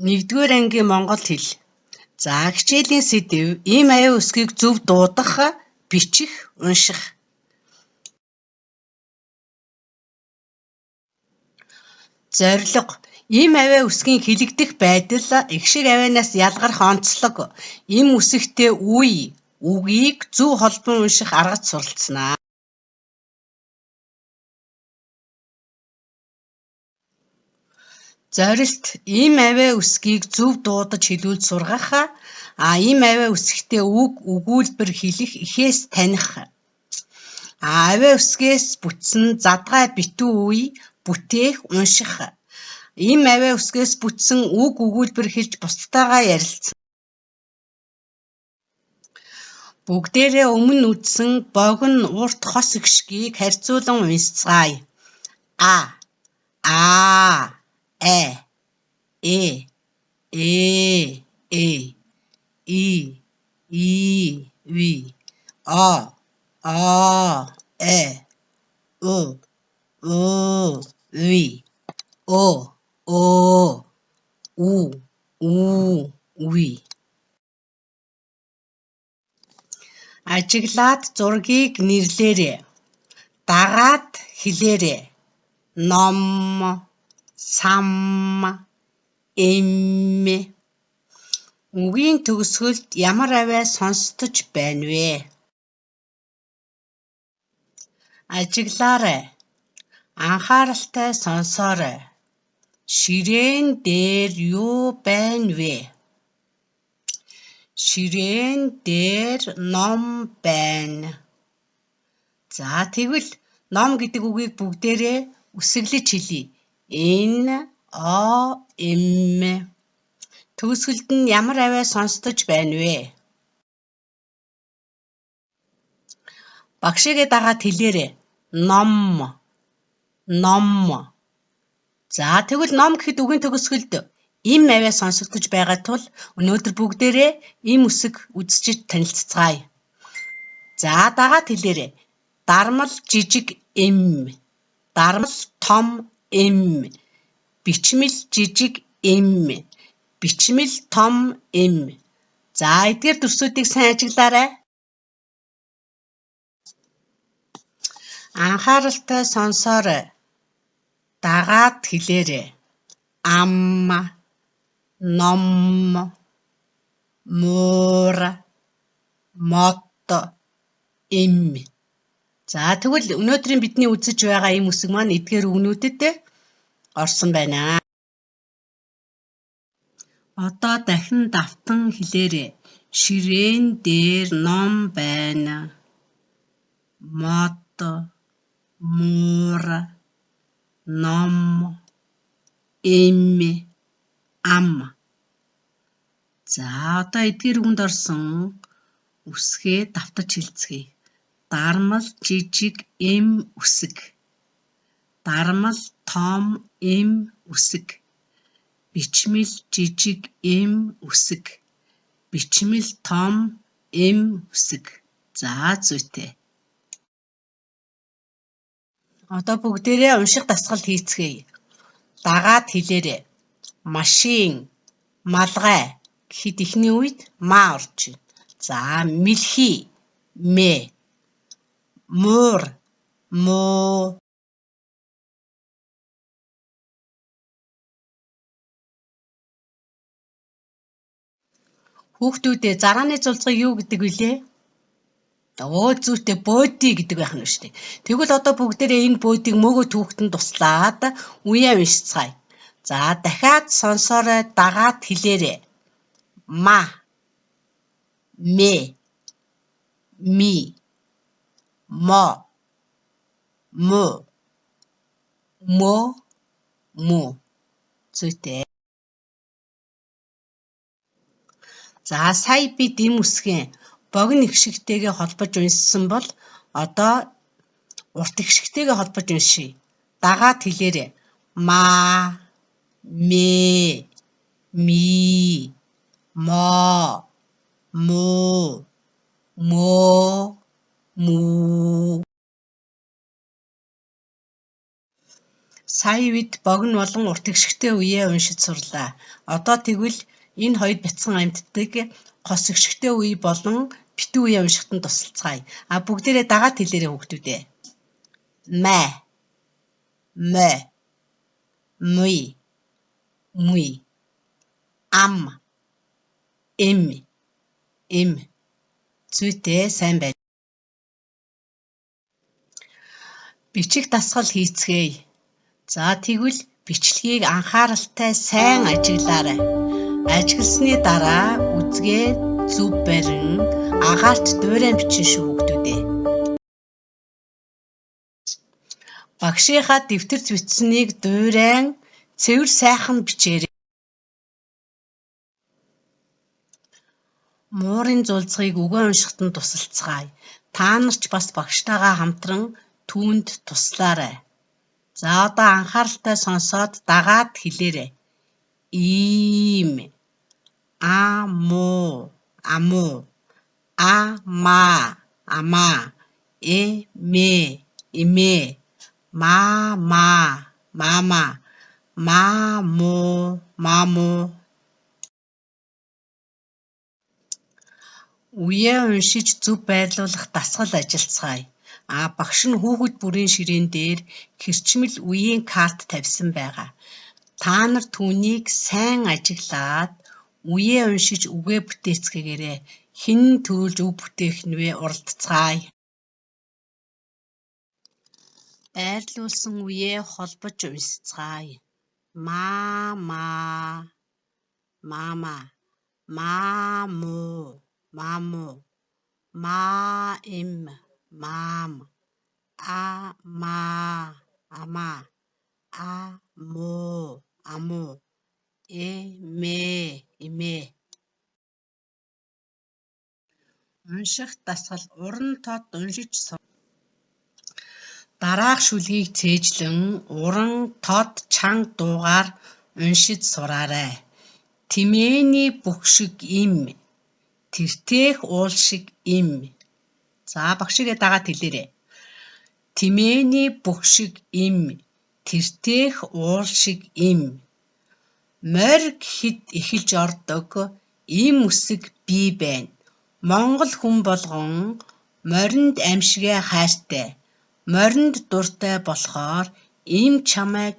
Нэгдүгээр ангийн монгол хэл. За хичээлийн сэдэв ийм аян үсгийг зөв дуудах, бичих, унших. Зорилго. Ийм авиа үсгийн хэлэгдэх байдал ихшиг авианаас ялгарх онцлог. Им үсэгтэй үгийг зөв холбон унших аргад суралцсанаа. Зорилт. Ийм авиа үсгийг зөв дуудаж хэлүүлж сургах. Ийм авиа үсэгтэй өгүүлбэр хэлэх, эхээс таних. Авиа үсгээс бүтсэн задгай битүү үе бүтээх, унших. Ийм авиа үсгээс бүтсэн өгүүлбэр хэлж бусдтайгаа ярилцсан. Бүгдээрээ өмнө үздсэн богино урт хос ихшгийг харьцуулан уншицгаая. Ажиглаад зургийг нэрлээрэй. Дагаад хэлээрэй. Ном, сам, эм. Үгийн төгсгөлд ямар авиа сонсдож байна вэ? Ажиглаарай. Анхааралтай сонсоорой. Ширээн дээр юу байна вэ? Ширээн дээр ном байна. За тэгвэл ном гэдэг үгийг бүгдээрээ үсэглэж хэлье. Н-о-м. Төгсгөлд нь ямар авиа сонсдож байна вэ? Багшигээ дагаад хэлээрэй. Ном. За тэгвэл ном гэхэд үгийн төгсгөлд им авиа сонсогдож байгаа тул өнөөдөр бүгдээрээ им үсэг үзчиж танилццгаая. За дагаад хэлээрэй. Дармал жижиг эм. Дармал том эм. Бичмэл жижиг эм. Бичмэл том эм. За эдгээр дүрсүүдийг сайн ажиглаарай. Анхааралтай сонсоорой. Дагаад хэлээрэй. Ам, ном, муур, мот, эм. За тэгвэл өнөөдрийн бидний үзэж байгаа ийм үсэг маань эдгээр үгнүүдэд орсон байна. Одоо дахин давтан хэлээрэй. Ширээн дээр ном байна. Мот, муур, ном, эм, ам. За одоо эдгээр үгэнд орсон үсгээ давтаж хэлцгээе. Дармал жижиг эм үсэг. Дармал том эм үсэг. Бичмэл жижиг эм үсэг. Бичмэл том эм үсэг. За зүйтэй. Одоо бүгдээрээ унших дасгал хийцгээе. Дагаад хэлээрэй. Машин, малгай гэхэд эхний үед маа орж байна. За мэлхий, мэ. Муур, муу. Хүүхдүүдээ заргааны зулцгыг юу гэдэг вүлээ? Зүйтэй бөөдий гэдэг байх нь шүү дээ. Тэгвэл одоо бүгдээрээ энэ бөөдийг мөөгөө түүхтэнд туслаад үеэ уншицгаая. За дахиад сонсоорой, дагаад хэлээрэй. Ма, мэ, ми, мо, му, му. Зүйтэй. За сая бид эм үсгийн богино ихшигтэйгээ холбож уншсан бол одоо урт ихшигтэйгээ холбож уншия. Дагаад хэлээрэй. Ма, мэ, ми, мо, му, му. Сая үед богино болон урт гიშгтэй үеэ уншиж сурлаа. Одоо тэгвэл энэ хоёр бяцхан амьтдаг хос гიშгтэй үе болон битүү үеэ уншихад нь тусалцгаая. Бүгдээрээ дагаад хэлээрэй хүүхдүүдээ. Мэ, мэ, муй, муй, ам, им. Зүйтэй сайн байна. Бичих дасгал хийцгээе. За тэгвэл бичлэгийг анхааралтай сайн ажиглаарай. Ажигласны дараа үзгээ зөв барин агаарт дуурайн бичин шүү хүүхдүүдээ. Багшийнхаа дэвтэр зүтснийг дуурайн цэвэр сайхан бичээрэй. Муурын зулцгийг үгээ уншихад нь тусалцгаая. Та нар ч бас багштайгаа хамтран түүнд туслаарай. За одоо анхааралтай сонсоод дагаад хэлээрэй. Ийм, амуу, амаа, эмээ, маамаа, маамуу. Үеэ уншиж зөв байрлуулах дасгал ажиллацгаая. Багш нь хүүхэд бүрийн ширээн дээр хэрчмэл үеийн карт тавьсан байгаа. Та нар түүнийг сайн ажиглаад үеэ уншиж үгээ бүтээцгээгээрэй. Хэн төрүүлж үг бүтээх нь вэ? Уралдацгаая. Байрлуулсан үеэ холбож уншицгаая. Маамаа, маамуу, маим, амаа, амуу, эмээ. Унших дасгал уран тод уншиж сур. Дараах шүлгийг цээжлэн уран тод чанга дуугаар уншиж сураарай. Тэмээний бүх шиг им, тэртээх уул шиг им. За багшигээ дагаад хэлээрэй. Тэмээний бүх шиг им, тэртээх уул шиг им. Морь гэхэд эхэлж ордог им үсэг бий байна. Монгол хүн болгон моринд амьшгээ хайртай. Моринд дуртай болохоор им чамайг.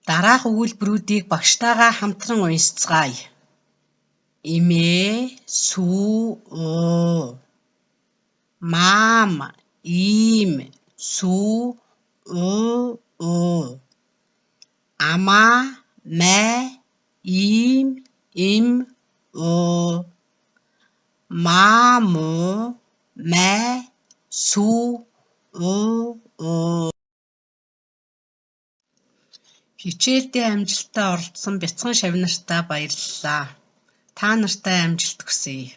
Дараах өгүүлбэрүүдийг багштайгаа хамтран уншицгаая. Имээ, сүү, уу. Маам, ийм, сүү, уу. Амаа, май, ийм, уу. Маамуу, май, сүү, уу. Хичээлдээ амжилттай оролцсон бяцхан шавнартаа баярлалаа. Та нартай амжилт хүсье.